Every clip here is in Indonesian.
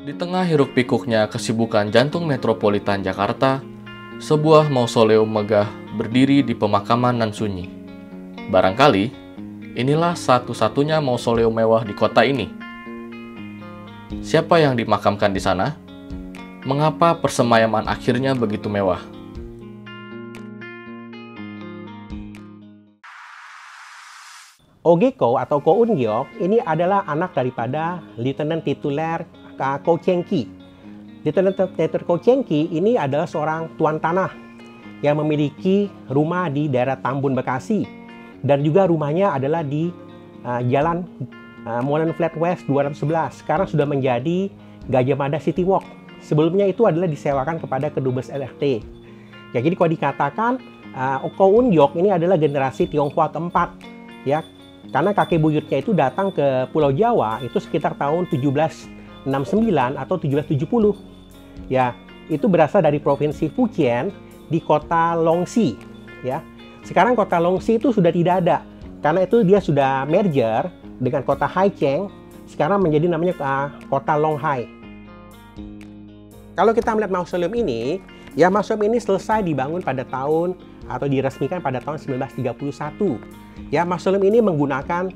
Di tengah hiruk-pikuknya kesibukan jantung metropolitan Jakarta, sebuah mausoleum megah berdiri di pemakaman nan sunyi. Barangkali, inilah satu-satunya mausoleum mewah di kota ini. Siapa yang dimakamkan di sana? Mengapa persemayaman akhirnya begitu mewah? Ogeko atau Ko Un-gyok ini adalah anak daripada Lieutenant Tituler Ko Cheng-ki. Lieutenant Tituler Ko Cheng-ki ini adalah seorang tuan tanah yang memiliki rumah di daerah Tambun, Bekasi, dan juga rumahnya adalah di Jalan Molen Flat West 211. Sekarang sudah menjadi Gajah Mada City Walk. Sebelumnya itu adalah disewakan kepada Kedubes LRT. Ya, jadi kalau dikatakan Ko Un-gyok ini adalah generasi Tionghoa keempat, ya. Karena kakek buyutnya itu datang ke Pulau Jawa itu sekitar tahun 1769 atau 1770. Ya, itu berasal dari provinsi Fujian di kota Longxi. Ya, sekarang kota Longxi itu sudah tidak ada karena itu dia sudah merger dengan kota Haicheng. Sekarang menjadi namanya kota Longhai. Kalau kita melihat mausoleum ini, ya mausoleum ini selesai dibangun pada tahun atau diresmikan pada tahun 1931. Ya, mausoleum ini menggunakan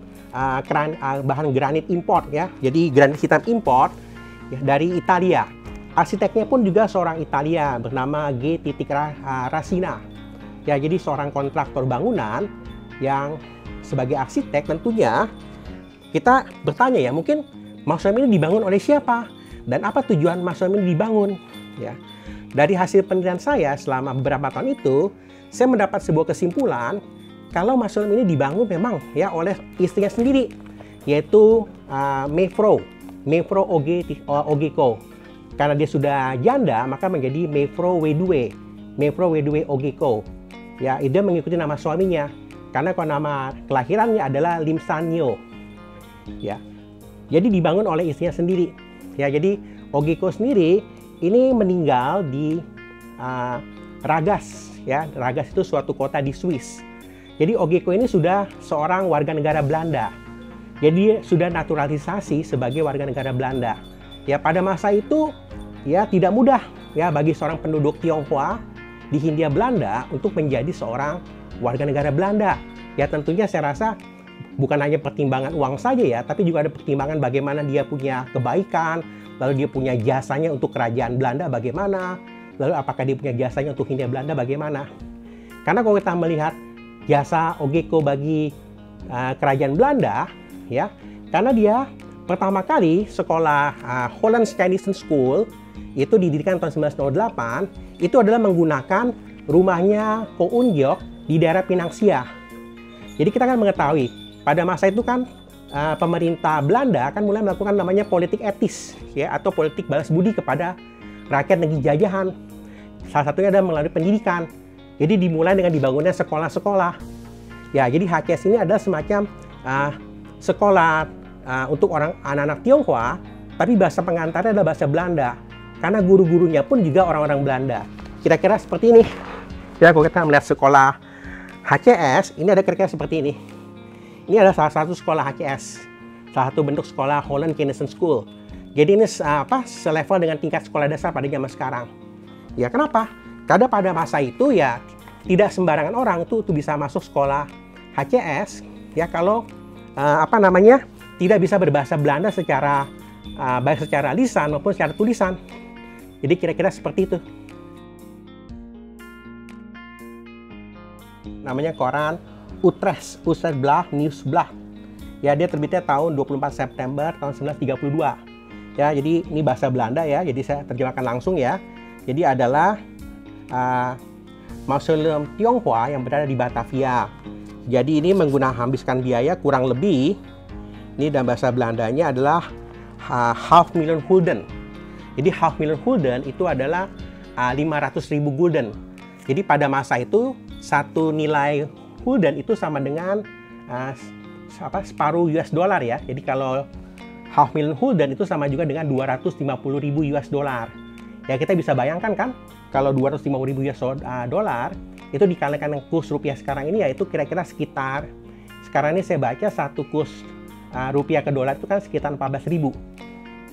bahan granit import, ya. Jadi granit hitam import ya, dari Italia. Arsiteknya pun juga seorang Italia bernama G. Rasina. Ya, jadi seorang kontraktor bangunan yang sebagai arsitek tentunya kita bertanya ya, mungkin mausoleum ini dibangun oleh siapa dan apa tujuan mausoleum ini dibangun, ya. Dari hasil penelitian saya selama beberapa tahun itu, saya mendapat sebuah kesimpulan kalau mausoleum ini dibangun memang ya oleh istrinya sendiri, yaitu Meifro Ogeko. Karena dia sudah janda, maka menjadi Meifro Wedue Ogeko. Ya, dia mengikuti nama suaminya. Karena kalau nama kelahirannya adalah Lim Sanyo. Ya, jadi dibangun oleh istrinya sendiri. Ya, jadi Ogeko sendiri ini meninggal di Ragas. Ya, Ragas itu suatu kota di Swiss. Jadi Ogeko ini sudah seorang warga negara Belanda. Jadi sudah naturalisasi sebagai warga negara Belanda. Ya, pada masa itu ya tidak mudah ya bagi seorang penduduk Tionghoa di Hindia Belanda untuk menjadi seorang warga negara Belanda. Ya, tentunya saya rasa bukan hanya pertimbangan uang saja ya, tapi juga ada pertimbangan bagaimana dia punya kebaikan, lalu dia punya jasanya untuk kerajaan Belanda bagaimana, lalu apakah dia punya jasanya untuk Hindia Belanda bagaimana. Karena kalau kita melihat jasa Ogeko bagi kerajaan Belanda, ya, karena dia pertama kali sekolah Holland Chinese School itu didirikan tahun 1908, itu adalah menggunakan rumahnya Ko Un-gyok di daerah Pinangsia. Jadi kita kan mengetahui pada masa itu kan pemerintah Belanda kan mulai melakukan namanya politik etis, ya, atau politik balas budi kepada rakyat negeri jajahan. Salah satunya adalah melalui pendidikan. Jadi dimulai dengan dibangunnya sekolah-sekolah. Ya, jadi HCS ini adalah semacam sekolah untuk anak-anak Tionghoa, tapi bahasa pengantarnya adalah bahasa Belanda. Karena guru-gurunya pun juga orang-orang Belanda. Kira-kira seperti ini. Ya, kalau kita melihat sekolah HCS, ini ada kira-kira seperti ini. Ini adalah salah satu sekolah HCS. Salah satu bentuk sekolah Holland Chinese School. Jadi ini selevel dengan tingkat sekolah dasar pada zaman sekarang. Ya, kenapa? Karena pada masa itu ya tidak sembarangan orang tuh bisa masuk sekolah HCS ya kalau tidak bisa berbahasa Belanda secara baik secara lisan maupun secara tulisan. Jadi kira-kira seperti itu. Namanya koran Utrecht Nieuwsblad. Ya, dia terbitnya tahun 24 September tahun 1932. Ya, jadi ini bahasa Belanda ya. Jadi saya terjemahkan langsung ya. Jadi adalah mausoleum Tionghoa yang berada di Batavia. Jadi ini menghabiskan biaya kurang lebih, ini dalam bahasa Belandanya adalah 500.000 gulden. Jadi 500.000 gulden itu adalah 500.000 gulden. Jadi pada masa itu satu nilai gulden itu sama dengan separuh US dollar ya. Jadi kalau 500.000 gulden itu sama juga dengan 250.000 US dollar. Ya, kita bisa bayangkan kan, kalau 250.000 US dollar itu dikalikan dengan kurs rupiah sekarang ini, yaitu kira-kira sekitar, sekarang ini saya baca satu kurs rupiah ke dolar itu kan sekitar 14.000.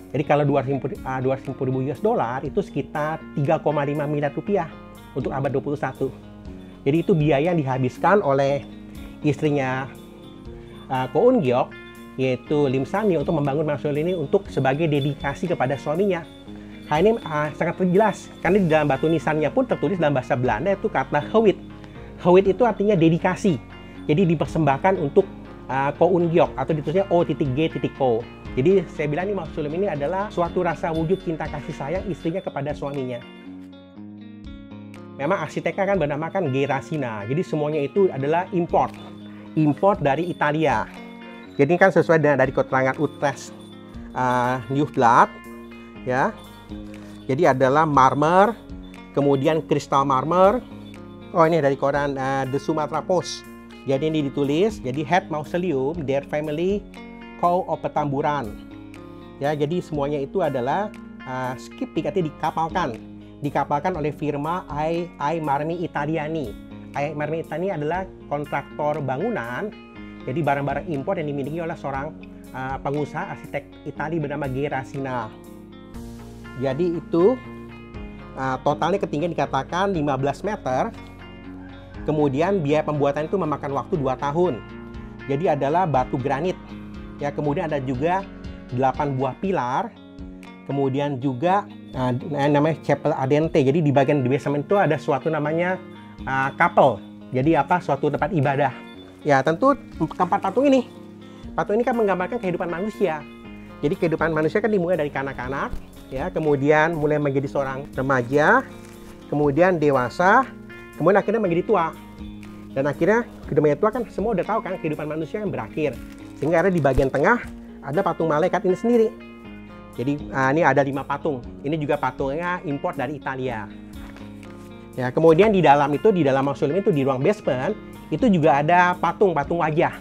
Jadi kalau 250 ribu US dollar itu sekitar 3,5 miliar rupiah untuk abad 21. Jadi itu biaya yang dihabiskan oleh istrinya Ko Un-gyok, yaitu Lim San-yeol, untuk membangun mausoleum ini untuk sebagai dedikasi kepada suaminya. Hal ini sangat terjelas karena di dalam batu nisannya pun tertulis dalam bahasa Belanda itu kata hewit. Hewit itu artinya dedikasi. Jadi dipersembahkan untuk Ko Un-gyok atau ditulisnya O.G.Ko. Jadi saya bilang nih, mausoleum ini adalah suatu rasa wujud cinta kasih sayang istrinya kepada suaminya. Memang arsiteknya kan bernamakan Gerasimna. Jadi semuanya itu adalah import dari Italia. Jadi kan sesuai dengan dari keterangan Utrecht Nieuwsblad, ya. Jadi adalah marmer, kemudian kristal marmer. Oh, ini dari koran The Sumatra Post. Jadi ini ditulis, jadi head mausoleum, their family cow of Petamburan. Ya, jadi semuanya itu adalah skipping, artinya dikapalkan oleh firma Ai Marmi Italiani. Ai Marmi Italiani adalah kontraktor bangunan. Jadi barang-barang impor yang dimiliki oleh seorang pengusaha arsitek Italia bernama Gerasimna. Jadi itu totalnya ketinggian dikatakan 15 meter. Kemudian biaya pembuatan itu memakan waktu 2 tahun. Jadi adalah batu granit. Ya, kemudian ada juga 8 buah pilar. Kemudian juga namanya chapel ardente. Jadi di bagian basement itu ada suatu namanya chapel. Jadi suatu tempat ibadah. Ya, tentu keempat patung ini. Patung ini kan menggambarkan kehidupan manusia. Jadi kehidupan manusia kan dimulai dari kanak-kanak, ya, kemudian mulai menjadi seorang remaja, kemudian dewasa, kemudian akhirnya menjadi tua. Dan akhirnya kehidupan tua kan semua udah tahu kan kehidupan manusia yang berakhir. Sehingga ada di bagian tengah ada patung malaikat ini sendiri. Jadi ini ada 5 patung. Ini juga patungnya import dari Italia. Ya, kemudian di dalam mausoleum itu di ruang basement itu juga ada patung wajah.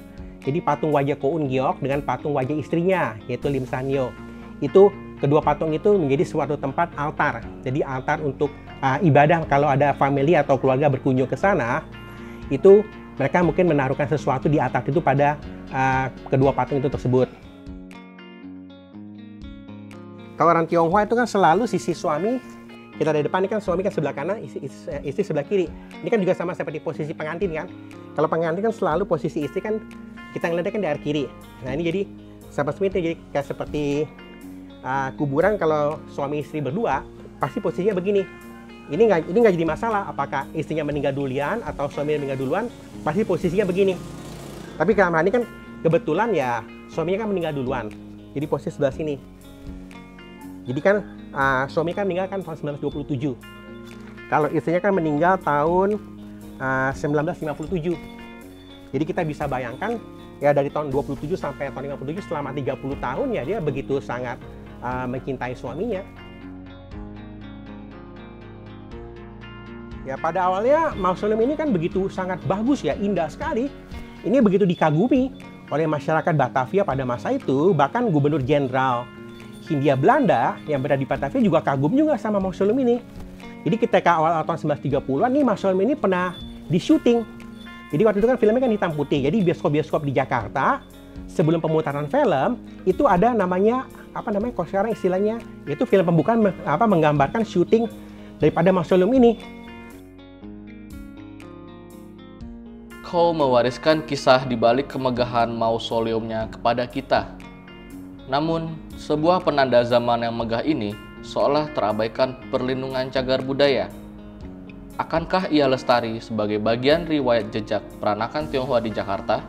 Jadi patung wajah Ko Un-gyok dengan patung wajah istrinya, yaitu Lim San-yeol. Itu kedua patung itu menjadi suatu tempat altar. Jadi altar untuk ibadah kalau ada family atau keluarga berkunjung ke sana, itu mereka mungkin menaruhkan sesuatu di altar itu pada kedua patung itu tersebut. Kalau orang Tionghoa itu kan selalu sisi suami, kita dari depan ini kan suami kan sebelah kanan, istri sebelah kiri. Ini kan juga sama seperti posisi pengantin kan. Kalau pengantin kan selalu posisi istri kan kita ngeliatnya kan di arah kiri. Nah ini jadi sahabat itu jadi kayak seperti kuburan kalau suami istri berdua pasti posisinya begini. Ini nggak jadi masalah apakah istrinya meninggal duluan atau suaminya meninggal duluan, pasti posisinya begini. Tapi kalau ini kan kebetulan ya suaminya kan meninggal duluan, jadi posisi sebelah sini. Jadi kan suami kan meninggal kan tahun 1927. Kalau istrinya kan meninggal tahun 1957. Jadi kita bisa bayangkan ya dari tahun 27 sampai tahun 57 selama 30 tahun ya dia begitu sangat mencintai suaminya. Ya pada awalnya mausoleum ini kan begitu sangat bagus ya, indah sekali. Ini begitu dikagumi oleh masyarakat Batavia pada masa itu, bahkan Gubernur Jenderal Hindia Belanda yang berada di Batavia juga kagum juga sama mausoleum ini. Jadi ketika awal tahun 1930-an nih mausoleum ini pernah di syuting. Jadi waktu itu kan filmnya kan hitam putih. Jadi bioskop-bioskop di Jakarta sebelum pemutaran film itu ada namanya kalau sekarang istilahnya itu film pembukaan menggambarkan syuting daripada mausoleum ini. Ko mewariskan kisah di balik kemegahan mausoleumnya kepada kita. Namun, sebuah penanda zaman yang megah ini seolah terabaikan perlindungan cagar budaya. Akankah ia lestari sebagai bagian riwayat jejak peranakan Tionghoa di Jakarta?